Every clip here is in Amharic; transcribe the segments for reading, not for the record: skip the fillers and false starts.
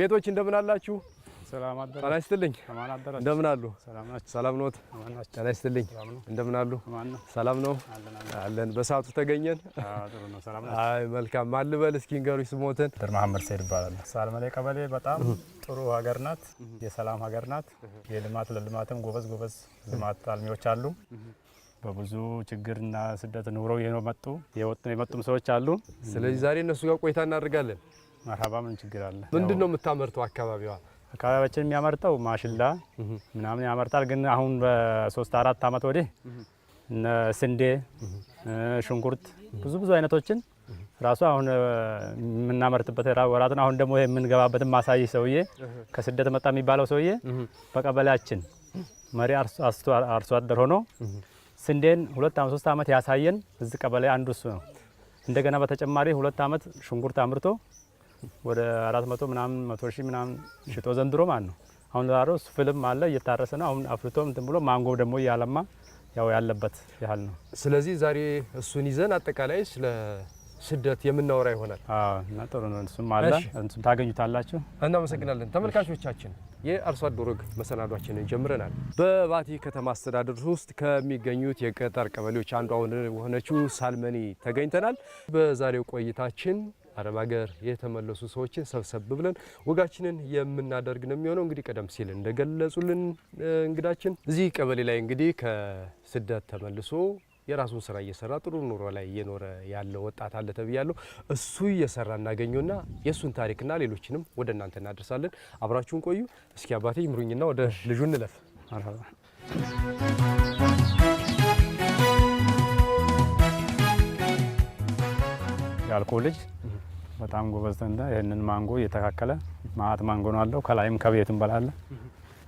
ቤቶች እንደምን አላችሁ? ሰላም አደረ። ጤና ይስጥልኝ። እንደምን አሉ? ሰላም ኖት? ጤና ይስጥልኝ። እንደምን አሉ? ሰላም ነው አለን። በሰዓቱ ተገኘን። ጥሩ ነው። ሰላም ነው። አይ መልካም። ማን ልበል እስኪ ንገሩኝ ስሞትን። ድር መሐመድ ሰይድ ይባላል። ሳልመሌ ቀበሌ በጣም ጥሩ ሀገር ናት። የሰላም ሀገር ናት። የልማት ለልማትም ጎበዝ ልማት አልሚዎች አሉ። በብዙ ችግርና ስደት ኑሮ የመጡም ሰዎች አሉ። ስለዚህ ዛሬ እነሱ ጋር ቆይታ እናደርጋለን። መርሃባ ምን ችግር አለ? ምንድነው የምታመርተው አካባቢዋ? አካባቢያችን የሚያመርተው ማሽላ ምናምን ያመርታል። ግን አሁን በ3-4 አመት ወዲህ እነ ስንዴ፣ ሽንኩርት ብዙ አይነቶችን ራሱ አሁን የምናመርትበት ወራት ነው። አሁን ደግሞ የምንገባበትን ማሳይ ሰውዬ ከስደት መጣ የሚባለው ሰውዬ በቀበሌያችን መሪ አርሶ አደር ሆኖ ስንዴን 2-3 አመት ያሳየን እዚህ ቀበሌ አንዱ እሱ ነው። እንደገና በተጨማሪ 2 አመት ሽንኩርት አምርቶ ወደ 400 ምናምን 100 ሺህ ምናምን ሽጦ ዘንድሮ ማለት ነው። አሁን ዛሬው ፍልም አለ እየታረሰ ነው። አሁን አፍርቶ እንትን ብሎ ማንጎ ደግሞ እያለማ ያው ያለበት ያህል ነው። ስለዚህ ዛሬ እሱን ይዘን አጠቃላይ ስለ ስደት የምናወራ ይሆናል። እና ጥሩ ነው። እሱም አለ እሱም ታገኙታላችሁ። እናመሰግናለን። ተመልካቾቻችን የአርሶ አደር ወግ መሰናዷችንን ጀምረናል። በባቲ ከተማ አስተዳደር ውስጥ ከሚገኙት የገጠር ቀበሌዎች አንዷ ሆነችው ሳልመኒ ተገኝተናል። በዛሬው ቆይታችን አረብ ሀገር የተመለሱ ሰዎችን ሰብሰብ ብለን ወጋችንን የምናደርግ ነው የሚሆነው። እንግዲህ ቀደም ሲል እንደገለጹልን እንግዳችን እዚህ ቀበሌ ላይ እንግዲህ ከስደት ተመልሶ የራሱን ስራ እየሰራ ጥሩ ኑሮ ላይ እየኖረ ያለ ወጣት አለ ተብያለሁ። እሱ እየሰራ እናገኘውና የሱን ታሪክና ሌሎችንም ወደ እናንተ እናደርሳለን። አብራችሁን ቆዩ። እስኪ አባቴ ይምሩኝና ወደ ልጁ እንለፍ። ያልኮ ልጅ በጣም ጎበዝ እንደ ይሄንን ማንጎ እየተካከለ ማአት ማንጎ ነው አለው። ከላይም ከቤቱም በላለ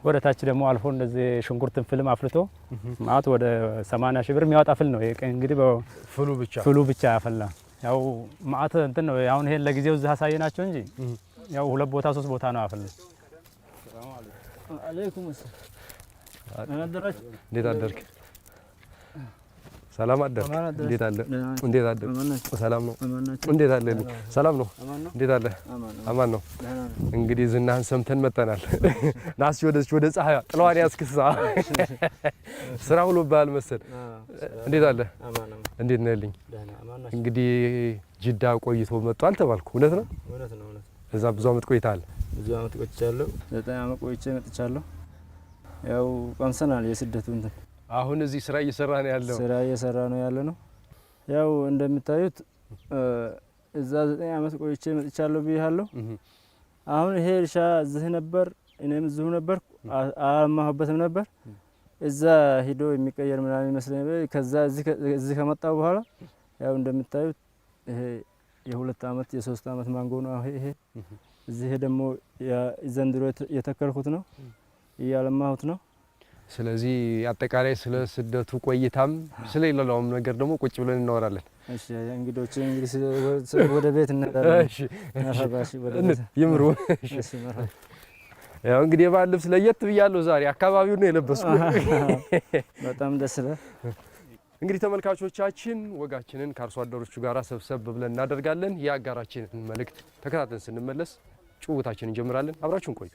ወደ ታች ደግሞ አልፎ እንደዚህ ሽንኩርትን ፍልም አፍልቶ ማአት ወደ 80 ሺህ ብር የሚያወጣ ፍል ነው። እንግዲህ ፍሉ ብቻ ያፈላ ያው ማአት እንትን ነው። አሁን ይሄን ለጊዜው እዚህ አሳየናቸው እንጂ ያው 2 ቦታ 3 ቦታ ነው ያፈላ። ሰላም አለይኩም። እንዴት አደርክ? ሰላም አደርክ? እንዴት አለ? እንዴት አደርክ? ሰላም ነው? እንዴት አለ? ሰላም ነው? እንዴት አለ? አማን ነው። እንግዲህ ዝናህን ሰምተን መጣናል። ናስ ወደ ፀሐይ ጥለዋን ያስክሳ ስራ ሁሉ ባል መሰል። እንዴት አለ? እንዴት ነው ያለኝ? እንግዲህ ጅዳ ቆይቶ መጥቷል ተባልኩ። እውነት ነው? እውነት ነው። እዛ ብዙ አመት ቆይታል? ብዙ አመት ቆይቻለሁ። 9 አመት ቆይቼ መጥቻለሁ። ያው ቀምሰናል የስደቱ እንትን። አሁን እዚህ ስራ እየሰራ ነው ያለው። ያው እንደምታዩት እዛ 9 አመት ቆይቼ መጥቻለሁ ብያለሁ። አሁን ይሄ እርሻ እዚህ ነበር፣ እኔም እዚሁ ነበር፣ አልማሁበትም ነበር። እዛ ሂዶ የሚቀየር ምናምን ይመስለኝ ነበር። ከዛ እዚህ ከመጣው በኋላ ያው እንደምታዩት ይሄ የ2 አመት የ3 አመት ማንጎ ነው። ይሄ እዚህ ደግሞ ዘንድሮ የተከልኩት ነው፣ እያለማሁት ነው። ስለዚህ አጠቃላይ ስለ ስደቱ ቆይታም ስለሌላውም ነገር ደግሞ ቁጭ ብለን እናወራለን። እሺ እንግዶች እንግዲህ ወደ ቤት እንሄዳለን። እሺ መርሐባ። ወደ ቤት ይምሩ። እሺ መርሐባ። ያው እንግዲህ የባህል ልብስ ለየት ብያለሁ ዛሬ አካባቢው ነው የለበስኩት። በጣም ደስ ይላል። እንግዲህ ተመልካቾቻችን ወጋችንን ከአርሶ አደሮቹ ጋር ሰብሰብ ብለን እናደርጋለን። የአጋራችንን መልእክት ተከታተን ስንመለስ ጭውውታችንን እንጀምራለን። አብራችሁን ቆዩ።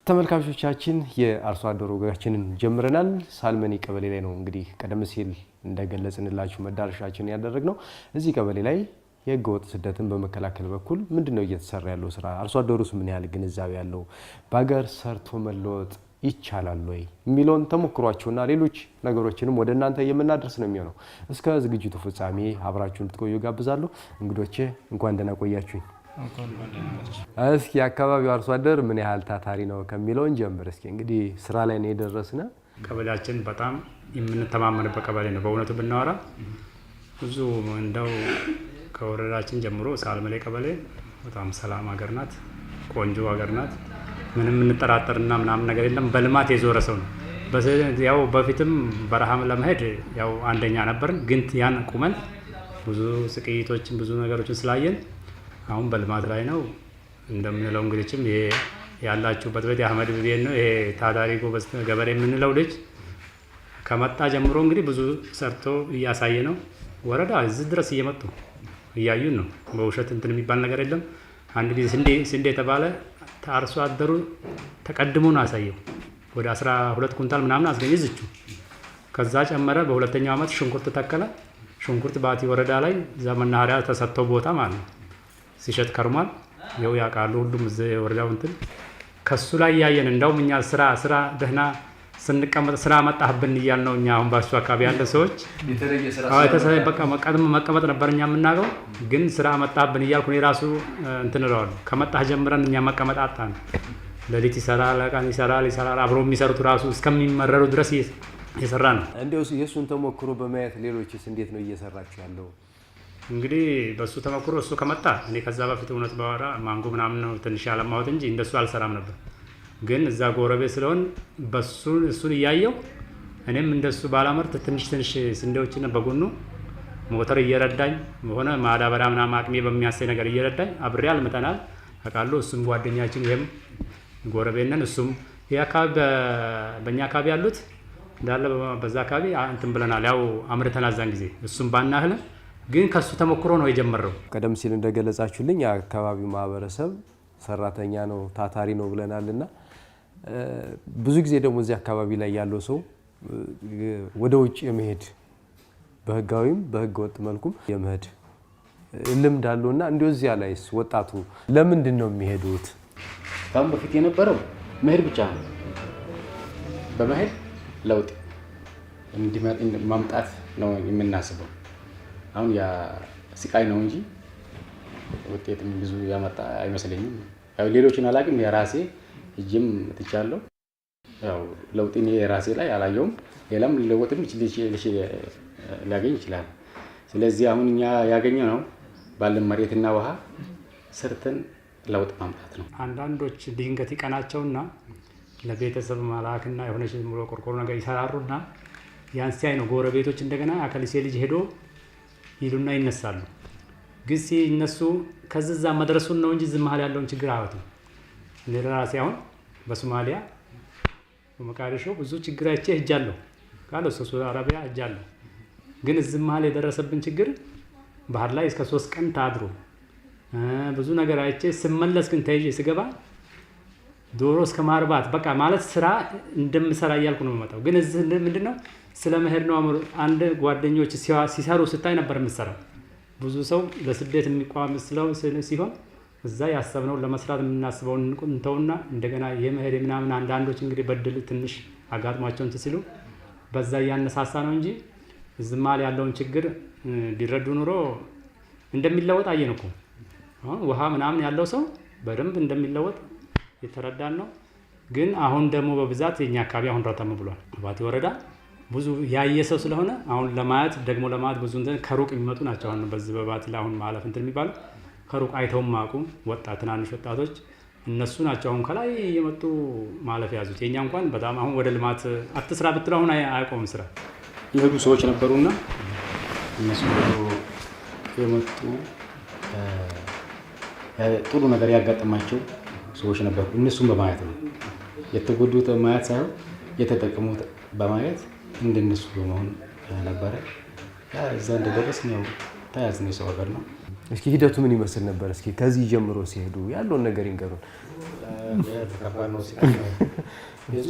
ተመልካቾቻችን የአርሶ አደር ወጋችንን ጀምረናል። ሳልመኒ ቀበሌ ላይ ነው እንግዲህ ቀደም ሲል እንደገለጽንላችሁ መዳረሻችን ያደረግነው። እዚህ ቀበሌ ላይ የህገወጥ ስደትን በመከላከል በኩል ምንድነው እየተሰራ ያለው ስራ? አርሶ አደሩስ ምን ያህል ግንዛቤ ያለው? በሀገር ሰርቶ መለወጥ ይቻላል ወይ የሚለውን ተሞክሯቸውና ሌሎች ነገሮችንም ወደ እናንተ የምናደርስ ነው የሚሆነው። እስከ ዝግጅቱ ፍጻሜ አብራችሁን እንድትቆዩ ጋብዛለሁ። እንግዶቼ እንኳን ደህና ቆያችሁኝ። እስኪ አካባቢው አርሶ አደር ምን ያህል ታታሪ ነው ከሚለው እንጀምር። እስኪ እንግዲህ ስራ ላይ ነው የደረስነ። ቀበሌያችን በጣም የምንተማመንበት ቀበሌ ነው። በእውነቱ ብናወራ ብዙ እንደው ከወረዳችን ጀምሮ ሳልመሌ ቀበሌ በጣም ሰላም ሀገር ናት፣ ቆንጆ ሀገር ናት። ምንም እንጠራጠርና ምናምን ነገር የለም። በልማት የዞረ ሰው ነው። ያው በፊትም በረሃም ለመሄድ ያው አንደኛ ነበርን። ግን ያን ቁመን ብዙ ስቅይቶችን ብዙ ነገሮችን ስላየን አሁን በልማት ላይ ነው እንደምንለው። እንግዲህም ይሄ ያላችሁበት ቤት የአህመድ ቤት ነው። ይሄ ታታሪ ጎበዝ ገበሬ የምንለው ልጅ ከመጣ ጀምሮ እንግዲህ ብዙ ሰርቶ እያሳየ ነው። ወረዳ እዚህ ድረስ እየመጡ እያዩን ነው። በውሸት እንትን የሚባል ነገር የለም። አንድ ጊዜ ስንዴ የተባለ አርሶ አደሩ ተቀድሞ ነው አሳየው። ወደ 12 ኩንታል ምናምን አስገኘ ዝቹ። ከዛ ጨመረ። በሁለተኛው ዓመት ሽንኩርት ተከለ። ሽንኩርት ባቲ ወረዳ ላይ እዛ መናኸሪያ ተሰጥተው ቦታ ማለት ነው ሲሸጥ ከርሟል። ይኸው ያውቃሉ ሁሉም እዚህ ወረዳው እንትን ከሱ ላይ ያየን። እንደውም እኛ ስራ ደህና ስንቀመጥ ስራ መጣህብን እያል ነው እኛ አሁን ባሱ አካባቢ ያለ ሰዎች በቃ መቀመጥ ነበር እኛ የምናገው፣ ግን ስራ መጣህብን እያልኩ እኔ ራሱ እንትን እለዋለሁ። ከመጣህ ጀምረን እኛ መቀመጥ አጣን። ሌሊት ይሰራል፣ ቀን ይሰራል። አብሮ የሚሰሩት ራሱ እስከሚመረሩ ድረስ እየሰራ ነው። እንደው የእሱን ተሞክሮ በማየት ሌሎችስ እንዴት ነው እየሰራችሁ ያለው? እንግዲህ በሱ ተሞክሮ እሱ ከመጣ እኔ ከዛ በፊት እውነት ባወራ ማንጎ ምናምን ነው ትንሽ ያለማሁት እንጂ እንደሱ አልሰራም ነበር። ግን እዛ ጎረቤት ስለሆን እሱን እያየው እኔም እንደሱ ባላመርት ትንሽ ስንዴዎችን በጎኑ ሞተር እየረዳኝ ሆነ ማዳበሪያ ምናምን አቅሜ በሚያሳይ ነገር እየረዳኝ አብሬ አልምተናል አውቃለሁ። እሱም ጓደኛችን ይሄም ጎረቤነን እሱም ይሄ አካባቢ በእኛ አካባቢ ያሉት እንዳለ በዛ አካባቢ እንትን ብለናል። ያው አምርተናል ዛን ጊዜ እሱም ባናህል ግን ከሱ ተሞክሮ ነው የጀመረው። ቀደም ሲል እንደገለጻችሁልኝ የአካባቢው ማህበረሰብ ሰራተኛ ነው፣ ታታሪ ነው ብለናልና ብዙ ጊዜ ደግሞ እዚህ አካባቢ ላይ ያለው ሰው ወደ ውጭ የመሄድ በህጋዊም በህገ ወጥ መልኩም የመሄድ ልምድ አለውና እንዲሁ እዚያ ላይስ ወጣቱ ለምንድን ነው የሚሄዱት? ካሁን በፊት የነበረው መሄድ ብቻ ነው። በመሄድ ለውጥ ማምጣት ነው የምናስበው። አሁን ያ ስቃይ ነው እንጂ ውጤትም ብዙ ያመጣ አይመስለኝም። ያው ሌሎችን አላውቅም፣ የራሴ እጅም ትቻለሁ። ያው ለውጥን የራሴ ላይ አላየውም። ሌላም ለውጥም ሊያገኝ ይችላል። ስለዚህ አሁን እኛ ያገኘው ነው ባለን መሬትና ውሃ ሰርተን ለውጥ ማምጣት ነው። አንዳንዶች ድንገት ይቀናቸውና ለቤተሰብ መላክና የሆነች ሙሉ ቆርቆሮ ነገር ይሰራሩና ያን ሲያይ ነው ጎረቤቶች እንደገና አከሊሴ ልጅ ሄዶ ይሉና ይነሳሉ። ግን ሲነሱ ከዛ መድረሱን ነው እንጂ ዝም መሀል ያለውን ችግር አያወጡም። እኔ ለራሴ አሁን በሶማሊያ በመቃዲሾ ብዙ ችግር አይቼ ሄጃለሁ፣ ካለ ሳውዲ አረቢያ ሄጃለሁ። ግን እዚህ መሀል የደረሰብን ችግር ባህር ላይ እስከ 3 ቀን ታድሮ ብዙ ነገር አይቼ ስመለስ ግን ተይዤ ስገባ ዶሮ እስከ ማርባት በቃ ማለት ስራ እንደምሰራ እያልኩ ነው የምመጣው። ግን እዚህ ምንድነው ስለ መሄድ ነው። አንድ ጓደኞች ሲሰሩ ስታይ ነበር የምትሰራው። ብዙ ሰው ለስደት የሚቋም ሲሆን እዛ ያሰብነው ለመስራት የምናስበውን እንተውና እንደገና የመሄድ ምናምን አንዳንዶች እንግዲህ በድል ትንሽ አጋጥሟቸው እንትን ሲሉ በዛ እያነሳሳ ነው እንጂ እዚህ መሀል ያለውን ችግር ቢረዱ ኑሮ እንደሚለወጥ አየን እኮ። አሁን ውሃ ምናምን ያለው ሰው በደንብ እንደሚለወጥ የተረዳን ነው። ግን አሁን ደግሞ በብዛት የኛ አካባቢ አሁን ረተም ብሏል። ባቲ ወረዳ ብዙ ያየ ሰው ስለሆነ አሁን ለማየት ብዙ እንትን ከሩቅ የሚመጡ ናቸው። አሁን በዚህ በባቲ ላይ አሁን ማለፍ እንትን የሚባሉ ከሩቅ አይተውም ማቁ ትናንሽ ወጣቶች እነሱ ናቸው አሁን ከላይ የመጡ ማለፍ ያዙት። የኛ እንኳን በጣም አሁን ወደ ልማት አትስራ ብትለው አሁን አያቆም ስራ የሄዱ ሰዎች ነበሩና እነሱ የመጡ ጥሩ ነገር ያጋጠማቸው ሰዎች ነበሩ። እነሱም በማየት ነው የተጎዱት በማየት ሳይሆን የተጠቀሙት በማየት እንደነሱ በመሆን ነበረ። እዛ እንደደረስን ያው ተያዝን። የሰው ሀገር ነው። እስኪ ሂደቱ ምን ይመስል ነበር? እስኪ ከዚህ ጀምሮ ሲሄዱ ያለውን ነገር ይንገሩን። ተከፋይ ነው ብዙ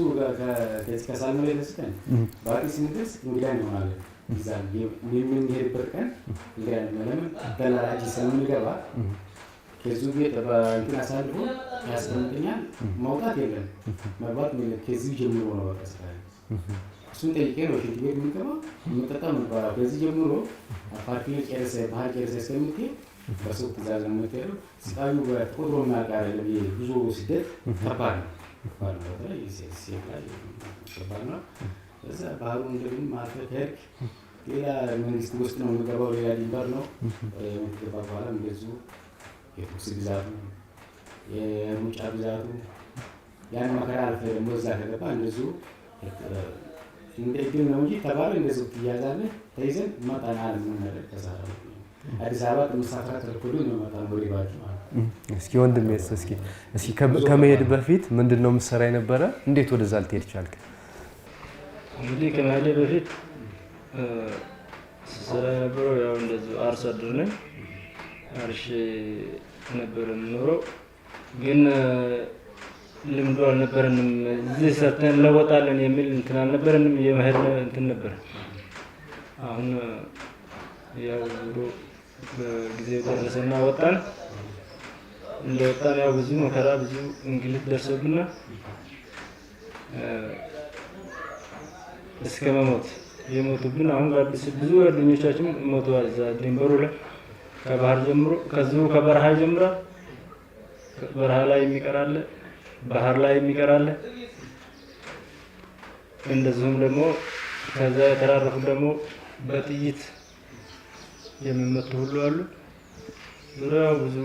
ከዚህ ከሳልመ ለስከን ባቲ ስንደርስ እንግዳ እንሆናለን። እዛ የምንሄድበት ቀን እንግዳ ለምን በላራጅ ስለምንገባ ከዚህ ቤት በእንትን አሳልፎ ያስቀምጠኛል። መውጣት የለም መግባት ከዚህ ጀምሮ ነው በቃ ስራ እሱን ጠይቄ ነው ሽንት ቤት የምንገባው የምንጠጣው ነበር። ከዚህ ጀምሮ ፓርኪንግ ጨርሰ ባህር ጨርሰ እስከምትሄድ በሰው ትእዛዝ ነው የምትሄደው። ስቃዩ በተቆጥሮ የሚያልቅ አይደለም። ብዙ ስደት ከባድ ነው። ከባድ ነው። እዛ ባህሩ እንደምን ማለፍ ከሄድክ ሌላ መንግስት ውስጥ ነው የምንገባው። ሌላ ድንበር ነው የምትገባ። በኋላ እንደዚሁ የቱክስ ብዛቱ የሩጫ ብዛቱ ያን መከራ አልፈ ደግሞ እዛ ከገባ እንደዚሁ እንደ እድል ነው እንጂ ተባለ እንደዚሁ ትያዛለህ። ተይዘን መጣን አለም ነገር ተሳራ አዲስ አበባ ተመሳፍራ ተልኮዶ ነው መጣን ወደ ባጅ ማለት። እስኪ ወንድሜ እስኪ ከመሄድ በፊት ምንድነው የምትሰራ የነበረ? እንዴት ወደዛ ልትሄድ ቻልክ? እንግዲህ ከመሄድ በፊት ስራ የነበረው ያው አርሶ አደር ነኝ። አርሼ ነበር የምኖረው፣ ግን ልምዱ አልነበረንም። እዚህ ሰርተን እንለወጣለን የሚል እንትን አልነበረንም። የመሄድ እንትን ነበር። አሁን ያው በጊዜው ደረሰና ወጣን። እንደወጣን ያው ብዙ መከራ ብዙ እንግልት ደርሶብና እስከ መሞት የሞቱብን አሁን ብዙ ጓደኞቻችን ሞተዋል። እዛ ድንበሩ ላይ ከባህር ጀምሮ ከዚሁ ከበረሃ ይጀምራል። በረሃ ላይ የሚቀራለ፣ ባህር ላይ የሚቀራለ፣ እንደዚሁም ደግሞ ከዛ የተራረፉ ደግሞ በጥይት የሚመቱ ሁሉ አሉ። ዙሪያው ብዙ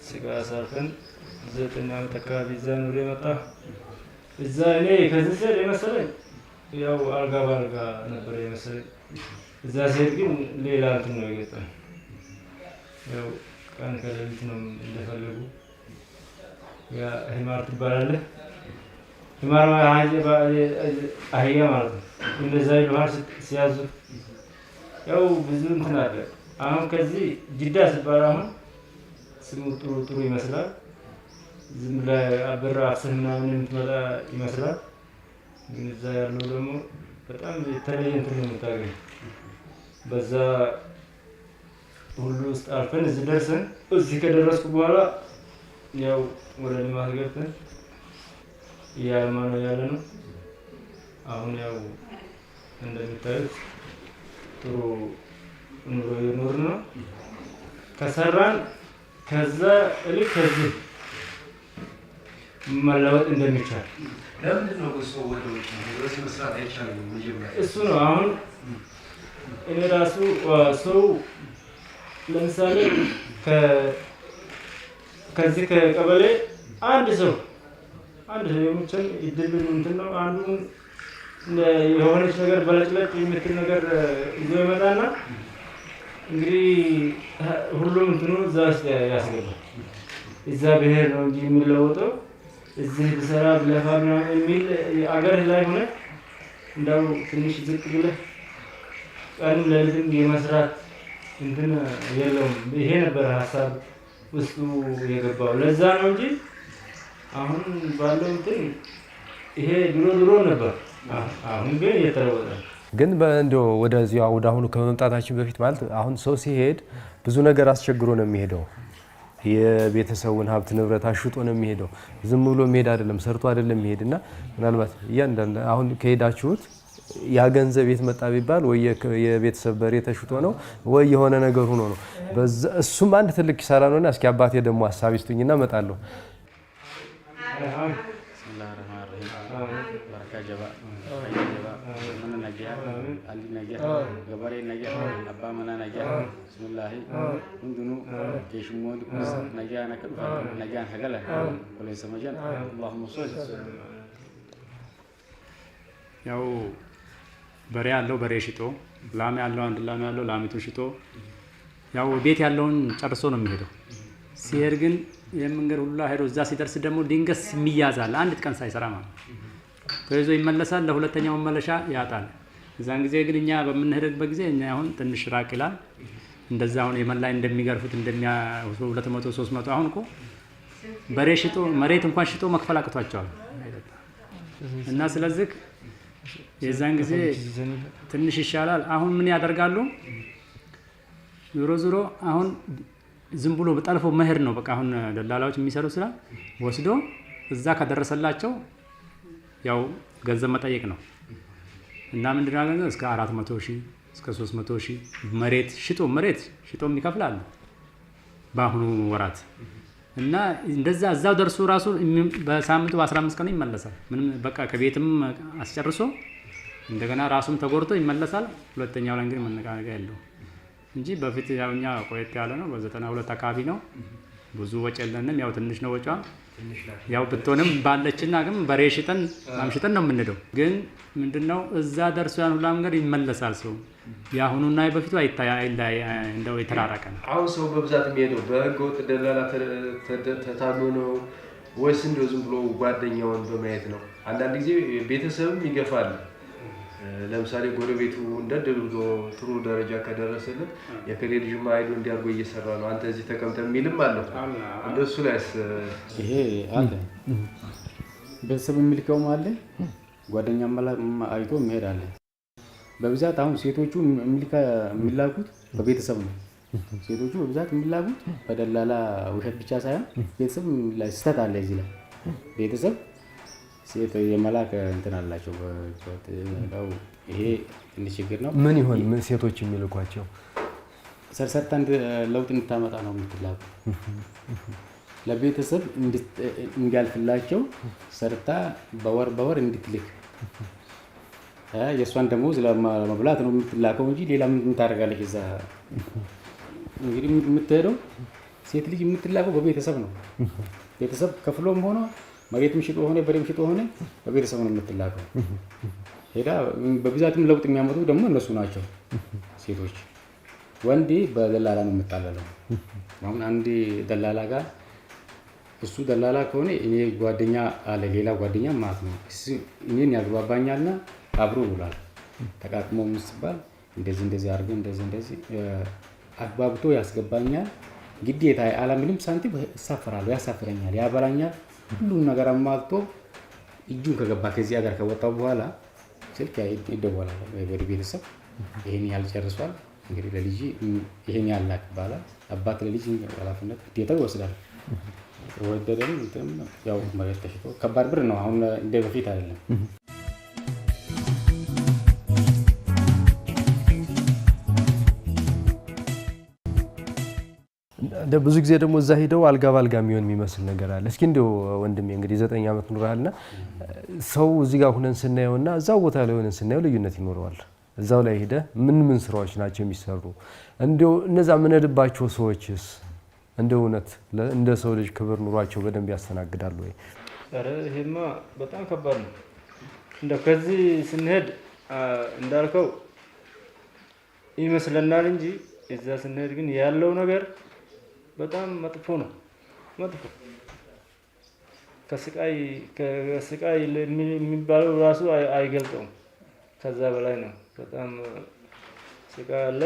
ስጋ አሳልፈን 9 ዓመት አካባቢ እዛ ኑሮ የመጣ እዛ እኔ ከዚህ ስሄድ የመሰለኝ ያው አልጋ በአልጋ ነበር የመሰለኝ። እዛ ስሄድ ግን ሌላ እንትን ነው የገጠመኝ። ያው ቀን ከሌሊት ነው እንደፈለጉ። ያ ሂማር ትባላለህ። ሂማር አህያ ማለት ነው። እንደዛ ይሉሃል ሲያዙ። ያው ብዙ እንትን አለ። አሁን ከዚህ ጅዳ ሲባል አሁን ስሙ ጥሩ ይመስላል። ዝም ብለህ አብረህ አፍስህ ምናምን የምትመጣ ይመስላል። ግን እዛ ያለው ደግሞ በጣም የተለየ እንትን ነው የምታገኝ። በዛ ሁሉ ውስጥ አልፈን እዚህ ደርሰን እዚህ ከደረስኩ በኋላ ያው ወደ ልማት ገብተን እያለማ ነው ያለ ነው። አሁን ያው እንደምታዩት ጥሩ ኑሮ እየኖርን ነው። ከሰራን ከዛ እልክ ከዚህ መለወጥ እንደሚቻል ለምንድን ነው ሰው ወደ ውጭ ድረስ መስራት አይቻልም? መጀመሪያ እሱ ነው። አሁን እኔ ራሱ ሰው ለምሳሌ ከዚህ ከቀበሌ አንድ ሰው የሙችን ይድል እንትን ነው አንዱ የሆነች ነገር በለጭለጭ የምትል ነገር ይዞ ይመጣና እንግዲህ ሁሉም እንትኑ እዛ ውስጥ ያስገባል። እዛ ብሄር ነው እንጂ የሚለወጠው እዚህ ብሰራ ብለፋ ምናምን የሚል አገር ላይ ሆነ እንደው ትንሽ ዝቅ ብለህ ቀንም ሌሊትም የመስራት እንትን የለውም። ይሄ ነበር ሀሳብ ውስጡ የገባው። ለዛ ነው እንጂ አሁን ባለው እንትን ይሄ ድሮ ነበር። አሁን ግን እየተለወጠ ግን እንደው ወደዚህ ወደ አሁኑ ከመምጣታችን በፊት ማለት አሁን ሰው ሲሄድ ብዙ ነገር አስቸግሮ ነው የሚሄደው። የቤተሰቡን ሀብት ንብረት አሽጦ ነው የሚሄደው። ዝም ብሎ የሚሄድ አይደለም፣ ሰርቶ አይደለም የሚሄድና ምናልባት እያንዳንዱ አሁን ከሄዳችሁት ያ ገንዘብ የት መጣ ቢባል ወይ የቤተሰብ በሬ ተሽጦ ነው ወይ የሆነ ነገር ሆኖ ነው። እሱም አንድ ትልቅ ኪሳራ ነውና እስኪ አባቴ ደግሞ ሀሳብ ይስጡኝና እመጣለሁ። ያው በሬ ያለው በሬ ሽጦ፣ ላም ያለው አንድ ላም ያለው ላሚቱን ሽጦ ያው ቤት ያለውን ጨርሶ ነው የሚሄደው። ሲሄድ ግን የመንገድ ሁሉ ሄዶ እዛ ሲደርስ ደግሞ ድንገት የሚያዛል አንድ ቀን ሳይሰራ ማለት ተይዞ ይመለሳል። ለሁለተኛው መመለሻ ያጣል። እዛን ጊዜ ግን እኛ በምንሄድበት ጊዜ እኛ አሁን ትንሽ ራቅ ይላል። እንደዛ አሁን የመን ላይ እንደሚገርፉት 200 300 አሁን እኮ በሬ ሽጦ መሬት እንኳን ሽጦ መክፈል አቅቷቸዋል። እና ስለዚህ የዛን ጊዜ ትንሽ ይሻላል። አሁን ምን ያደርጋሉ? ዞሮ አሁን ዝም ብሎ በጠልፎ መሄድ ነው በቃ። አሁን ደላላዎች የሚሰሩ ስራ ወስዶ እዛ ከደረሰላቸው ያው ገንዘብ መጠየቅ ነው። እና ምንድነው ገንዘብ እስከ 400,000 እስከ 300,000 መሬት ሽጦ የሚከፍላል በአሁኑ ወራት። እና እንደዛ እዛው ደርሶ ራሱ በሳምንቱ በ15 ቀኑ ይመለሳል። ምንም በቃ ከቤትም አስጨርሶ እንደገና ራሱም ተጎርቶ ይመለሳል። ሁለተኛው ላይ እንግዲህ መነቃነቂያ የለውም እንጂ በፊት ያው እኛ ቆየት ያለ ነው። በ92 አካባቢ ነው። ብዙ ወጪ የለንም። ያው ትንሽ ነው ወጪዋ። ያው ብትሆንም ባለችና ግን በሬ ሽጠን ማምሽጠን ነው የምንሄደው። ግን ምንድነው እዛ ደርሶ ያን ሁላ መንገድ ይመለሳል ሰው። ያሁኑና በፊቱ እንደው የተራራቀ ነው። አሁን ሰው በብዛት የሚሄደው በህገ ወጥ ደላላ ተታሎ ነው ወይስ እንደው ዝም ብሎ ጓደኛውን በማየት ነው? አንዳንድ ጊዜ ቤተሰብም ይገፋል። ለምሳሌ ጎረቤቱ እንደድልጎ ጥሩ ደረጃ ከደረሰለት የከሌ ልጅማ ኃይሉ እንዲያርጎ እየሰራ ነው አንተ እዚህ ተቀምጠ የሚልም አለው። እንደሱ ላይስ ይሄ አለ ቤተሰብ የሚልከውም አለ ጓደኛም አይቶ መሄድ አለ። በብዛት አሁን ሴቶቹ የሚላኩት በቤተሰብ ነው። ሴቶቹ በብዛት የሚላኩት በደላላ ውሸት ብቻ ሳይሆን ቤተሰብ ላይ ስህተት አለ። እዚህ ላይ ቤተሰብ ሴት የመላክ እንትን አላቸው። ይሄ ትንሽ ችግር ነው። ምን ይሆን ምን ሴቶች የሚልኳቸው ሰርሰርታ ለውጥ እንድታመጣ ነው የምትላኩ። ለቤተሰብ እንዲያልፍላቸው ሰርታ በወር እንድትልክ የእሷን ደሞዝ ለመብላት ነው የምትላከው እንጂ ሌላ ምን ታደርጋለች? እዛ እንግዲህ የምትሄደው ሴት ልጅ የምትላከው በቤተሰብ ነው። ቤተሰብ ከፍሎም ሆነ መሬትም ሽጦ ሆነ በሬም ሽጦ ሆነ በቤተሰብ ነው የምትላከው። ሄዳ በብዛትም ለውጥ የሚያመጡ ደግሞ እነሱ ናቸው ሴቶች። ወንዴ በደላላ ነው የምጣለለው። አሁን አንድ ደላላ ጋር እሱ ደላላ ከሆነ እኔ ጓደኛ አለ ሌላ ጓደኛ ማለት ነው እኔን ያግባባኛልና አብሮ ይውላል። ተቃቅሞ ምስባል እንደዚህ አድርገን እንደዚህ አግባብቶ ያስገባኛል። ግዴታ አላምንም ሳንቲም እሳፈራለሁ፣ ያሳፍረኛል፣ ያበላኛል። ሁሉም ነገር አሟልቶ እጁን ከገባ ከዚህ ሀገር ከወጣው በኋላ ስልክ ይደወላል ወደ ቤተሰብ ይሄን ያልጨርሷል እንግዲህ ለልጅ ይሄን ያላክ ይባላል። አባት ለልጅ ኃላፊነት ግዴታ ይወስዳል። ወደደም ያው መሬት ተሽጦ ከባድ ብር ነው። አሁን እንደ በፊት አይደለም። ብዙ ጊዜ ደግሞ እዛ ሄደው አልጋ ባልጋ የሚሆን የሚመስል ነገር አለ። እስኪ እንደው ወንድሜ እንግዲህ 9 ዓመት ኑራልና ሰው እዚህ ጋር ሆነን ስናየውና እዛው ቦታ ላይ ሆነን ስናየው ልዩነት ይኖረዋል። እዛው ላይ ሄደ ምን ስራዎች ናቸው የሚሰሩ? እንደው እነዛ የምንሄድባቸው ሰዎችስ እንደው እውነት እንደ ሰው ልጅ ክብር ኑሯቸው በደንብ ያስተናግዳሉ ወይ? ኧረ ይሄማ በጣም ከባድ ነው። እንደው ከዚህ ስንሄድ እንዳልከው ይመስለናል እንጂ እዛ ስንሄድ ግን ያለው ነገር በጣም መጥፎ ነው። መጥፎ ከስቃይ የሚባለው ራሱ አይገልጠውም። ከዛ በላይ ነው። በጣም ስቃይ አለ።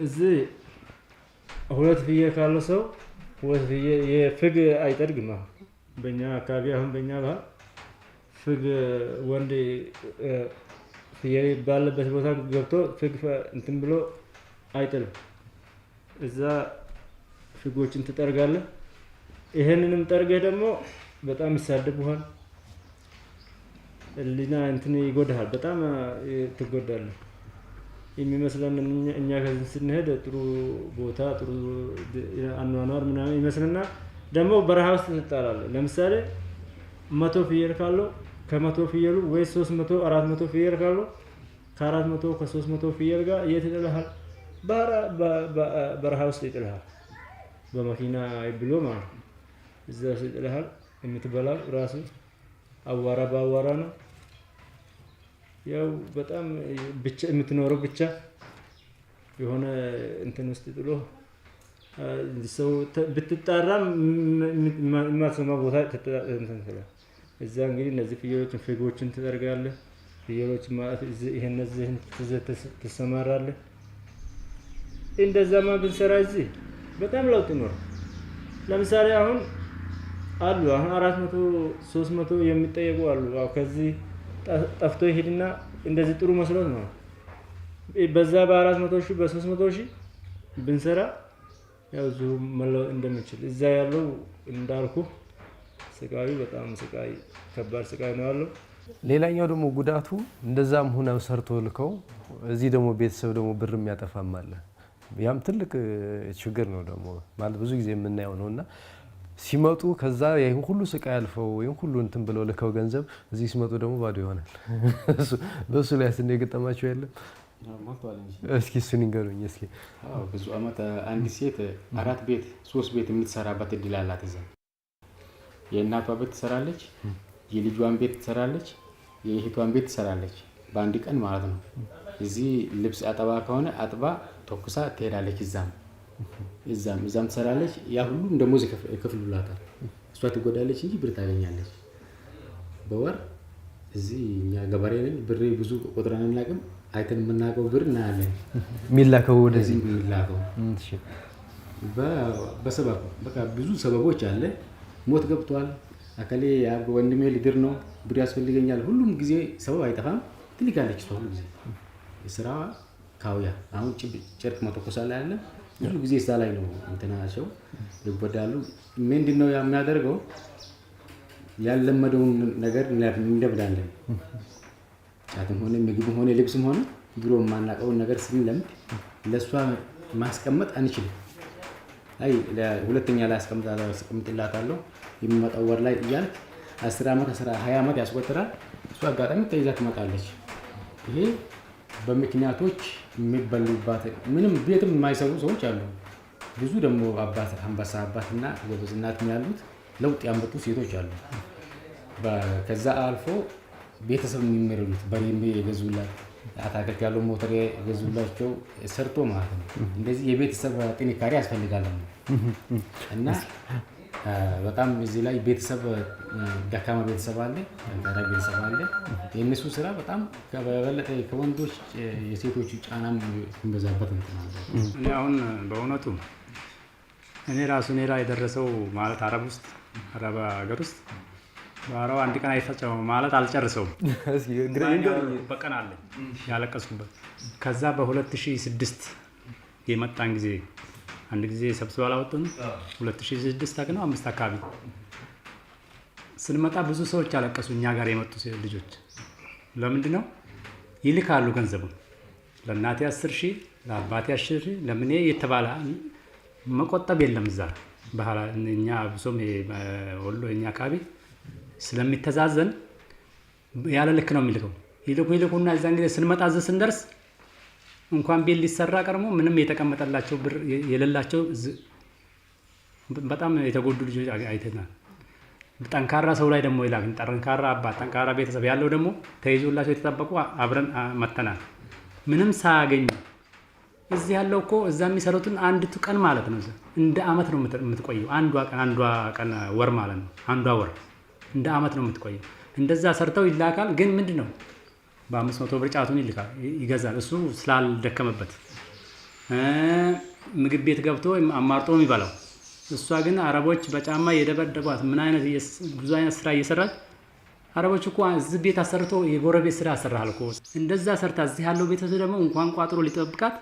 እዚህ 2 ፍየል ካለው ሰው 2 ፍየል የፍግ አይጠድግም። በእኛ አካባቢ አሁን በእኛ ባህል ፍግ ወንድ ፍየል ባለበት ቦታ ገብቶ ፍግ እንትን ብሎ አይጥልም። እዛ ፍጎችን ትጠርጋለህ። ይሄንንም ጠርገህ ደግሞ በጣም ይሳደቡሃል። ሊና እንትን ይጎዳሃል። በጣም ትጎዳለህ። የሚመስለን እኛ ከዚህ ስንሄድ ጥሩ ቦታ ጥሩ አኗኗር ምናምን ይመስልና ደግሞ በረሃ ውስጥ ትጣላለህ። ለምሳሌ 100 ፍየል ካለው ከ100 ፍየሉ ወይ 300 400 ፍየል ካለው ከ400 ከ300 ፍየል ጋር የት ይጥልሃል? በረሃ ውስጥ ይጥልሃል። በመኪና ብሎ ማለት ነው። እዛ ውስጥ ይጥልሃል። የምትበላው ራሱ አዋራ በአዋራ ነው። ያው በጣም ብቻ የምትኖረው ብቻ የሆነ እንትን ውስጥ ጥሎ ሰው ብትጣራም የማትሰማ ቦታ እንትን ትላለህ። እዛ እንግዲህ እነዚህ ፍየሎችን ፍጎችን ትጠርጋለህ። ፍየሎች ማለት እነዚህን ትሰማራለህ። እንደዛማ ብንሰራ እዚህ በጣም ለውጥ ይኖራል። ለምሳሌ አሁን 400 300 የሚጠየቁ አሉ። ከዚህ ጠፍቶ ይሄድና እንደዚህ ጥሩ መስሎት ነው በዛ በ400 ሺህ በ300 ሺህ ብንሰራ ያው ዙ መለወጥ እንደምንችል እዛ ያለው እንዳልኩ ስቃዩ በጣም ስቃይ ከባድ ስቃይ ነው ያለው። ሌላኛው ደግሞ ጉዳቱ እንደዛም ሆነው ሰርቶ ልከው እዚህ ደግሞ ቤተሰብ ደግሞ ብር የሚያጠፋም አለ። ያም ትልቅ ችግር ነው ደግሞ ማለት ብዙ ጊዜ የምናየው ነውና ሲመጡ ከዛ ይሄን ሁሉ ስቃይ አልፈው ይሄን ሁሉ እንትን ብለው ልከው ገንዘብ እዚህ ሲመጡ ደግሞ ባዶ ይሆናል። በሱ ላይ እንደ ገጠማቸው ያለ እስኪ እሱን ይንገሩኝ እስኪ። ብዙ አመት አንድ ሴት 4 ቤት 3 ቤት የምትሰራበት እድል አላት። እዛ የእናቷ ቤት ትሰራለች፣ የልጇን ቤት ትሰራለች፣ የእህቷን ቤት ትሰራለች በአንድ ቀን ማለት ነው። እዚህ ልብስ አጠባ ከሆነ አጥባ ተኩሳ ትሄዳለች። እዛም ትሰራለች። ያ ሁሉ ደሞዝ ይከፍሉላታል። እሷ ትጎዳለች እንጂ ብር ታገኛለች። በወር እዚህ እኛ ገበሬ ነን። ብር ብዙ ቁጥረን እናቅም አይተን የምናውቀው ብር እናያለን። የሚላከው ወደዚህ የሚላከው በሰበብ በቃ ብዙ ሰበቦች አለ። ሞት ገብቷል፣ አከሌ ወንድሜ ሊድር ነው፣ ብር ያስፈልገኛል። ሁሉም ጊዜ ሰበብ አይጠፋም። ትልካለች ሰው ሁሉ ጊዜ ስራ ካውያ አሁን ጨርቅ መተኮሳ ላይ አለ። ብዙ ጊዜ እዛ ላይ ነው እንትናቸው ይጎዳሉ። ምንድነው የሚያደርገው? ያለመደውን ነገር እንደብዳለን። ጫትም ሆነ ምግብም ሆነ ልብስም ሆነ ድሮ የማናውቀውን ነገር ስንለምድ ለእሷ ማስቀመጥ አንችልም። አይ ሁለተኛ ላይ አስቀምጥላታለሁ የሚመጣው ወር ላይ እያልክ 10 ዓመት 20 ዓመት ያስቆጥራል። እሷ አጋጣሚ ተይዛ ትመጣለች። ይሄ በምክንያቶች የሚበሉባት ምንም ቤትም የማይሰሩ ሰዎች አሉ። ብዙ ደግሞ አንበሳ አባትና ጎበዝ እናት ያሉት ለውጥ ያመጡ ሴቶች አሉ። ከዛ አልፎ ቤተሰብ የሚመረዱት በሬ የገዙላት አታክልት ያለው ሞተር የገዙላቸው ሰርቶ ማለት ነው። እንደዚህ የቤተሰብ ጥንካሬ ያስፈልጋል እና በጣም እዚህ ላይ ቤተሰብ ደካማ ቤተሰብ አለ፣ ጠንካራ ቤተሰብ አለ። የእነሱ ስራ በጣም በበለጠ ከወንዶች የሴቶቹ ጫናም የሚበዛበት ነው። እኔ አሁን በእውነቱ እኔ ራሱ እኔ ላይ የደረሰው ማለት አረብ ሀገር ውስጥ ባራው አንድ ቀን አይፈጨው ማለት አልጨርሰውም። በቀን አለ ያለቀስኩበት። ከዛ በ2006 የመጣን ጊዜ አንድ ጊዜ ሰብስበው አላወጡን 2006 አገነው 5 አካባቢ ስንመጣ ብዙ ሰዎች አለቀሱ። እኛ ጋር የመጡ ልጆች ለምንድን ነው ይልካሉ ገንዘቡን ለእናቴ 10,000 ለአባቴ 10,000 ለምኔ የተባለ መቆጠብ የለም። እዛ ባህላ እኛ ብሶም ወሎ እኛ አካባቢ ስለሚተዛዘን ያለ ልክ ነው የሚልከው። ይልኩና እዛን ጊዜ ስንመጣ ስንደርስ እንኳን ቤት ሊሰራ ቀርሞ ምንም የተቀመጠላቸው ብር የሌላቸው በጣም የተጎዱ ልጆች አይተናል። ጠንካራ ሰው ላይ ደግሞ ይላክ። ጠንካራ አባት ጠንካራ ቤተሰብ ያለው ደግሞ ተይዞላቸው የተጠበቁ አብረን መተናል። ምንም ሳያገኙ እዚህ ያለው እኮ እዛ የሚሰሩትን አንድ ቀን ማለት ነው እንደ አመት ነው የምትቆየው። አንዷ ቀን ወር ማለት ነው። አንዷ ወር እንደ አመት ነው የምትቆየው። እንደዛ ሰርተው ይላካል። ግን ምንድነው በ500 ብር ጫቱን ይገዛል። እሱ ስላልደከመበት ምግብ ቤት ገብቶ አማርጦ የሚበላው። እሷ ግን አረቦች በጫማ የደበደቧት ምን አይነት ብዙ አይነት ስራ እየሰራች አረቦች እኮ እዚህ ቤት አሰርቶ የጎረቤት ስራ ያሰራል እኮ። እንደዛ ሰርታ እዚህ ያለው ቤተሰብ ደግሞ እንኳን ቋጥሮ ሊጠብቃት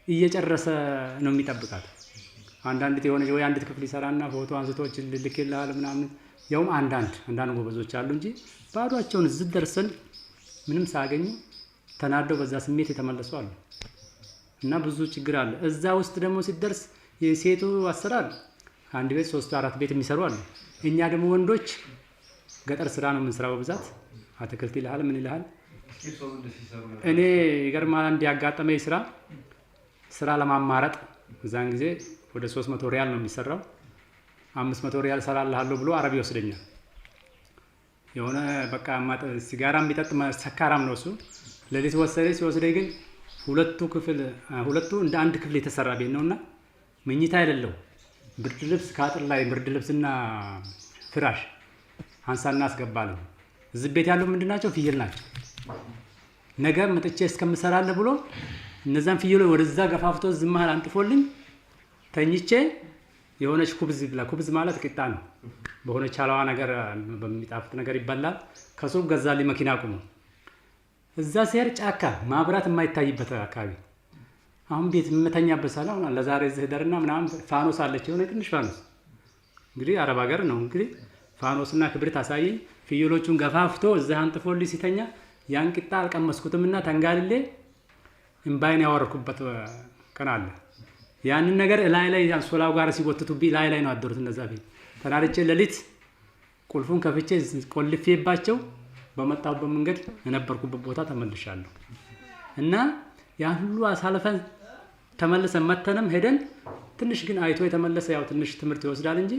እየጨረሰ ነው የሚጠብቃት። አንዳንድ የሆነ ወይ አንዲት ክፍል ይሰራና ፎቶ አንስቶች ልልክልሃል ምናምን። ያውም አንዳንድ ጎበዞች አሉ እንጂ ባዷቸውን እዚህ ደርሰን ምንም ሳያገኙ ተናደው በዛ ስሜት የተመለሱ አሉ። እና ብዙ ችግር አለ። እዛ ውስጥ ደግሞ ሲደርስ የሴቱ አሰራር አንድ ቤት 3-4 ቤት የሚሰሩ አሉ። እኛ ደግሞ ወንዶች ገጠር ስራ ነው የምንሰራው በብዛት። አትክልት ይልሃል ምን ይልሃል። እኔ ይገርማል አንድ ያጋጠመኝ ስራ ለማማረጥ እዛን ጊዜ ወደ 300 ሪያል ነው የሚሰራው። 500 ሪያል ሰራልሃለሁ ብሎ አረብ ይወስደኛል። የሆነ በቃ ሲጋራ የሚጠጥ ሰካራም ነው እሱ። ለሊት ሲወስደኝ ግን ሁለቱ እንደ አንድ ክፍል የተሰራ ቤት ነውና መኝታ የሌለው ብርድ ልብስ ከአጥር ላይ ብርድ ልብስና ፍራሽ አንሳና አስገባለሁ። እዚህ ቤት ያለው ምንድናቸው? ፍየል ናቸው። ነገ መጥቼ እስከምሰራለህ ብሎ እነዛን ፍየሎች ወደዛ ገፋፍቶ ዝማል አንጥፎልኝ ተኝቼ የሆነች ኩብዝ ማለት ቂጣ ነው። በሆነ ቻላዋ ነገር በሚጣፍጥ ነገር ይበላል። ከሱቅ ገዛልኝ መኪና አቁሞ። እዛ ሲሄድ ጫካ ማብራት የማይታይበት አካባቢ አሁን ቤት የምተኛበት ሳላ ለዛሬ እዚህ ደርና ምናምን ፋኖስ አለች የሆነ ትንሽ ፋኖስ። እንግዲህ አረብ ሀገር ነው እንግዲህ ፋኖስና ክብሪት አሳየኝ። ፍየሎቹን ገፋፍቶ እዛ አንጥፎልኝ ሲተኛ ያን ቂጣ አልቀመስኩትምና ተንጋልሌ እምባይን ያወረኩበት ቀን አለ። ያንን ነገር ላይ አንሶላው ጋር ሲጎትቱብኝ ላይ ነው አደሩት። እነዛ ቤት ተናርቼ ለሊት ቁልፉን ከፍቼ ቆልፌባቸው በመጣሁበት መንገድ የነበርኩበት ቦታ ተመልሻለሁ። እና ያን ሁሉ አሳልፈን ተመልሰን መተንም ሄደን ትንሽ ግን አይቶ የተመለሰ ያው ትንሽ ትምህርት ይወስዳል እንጂ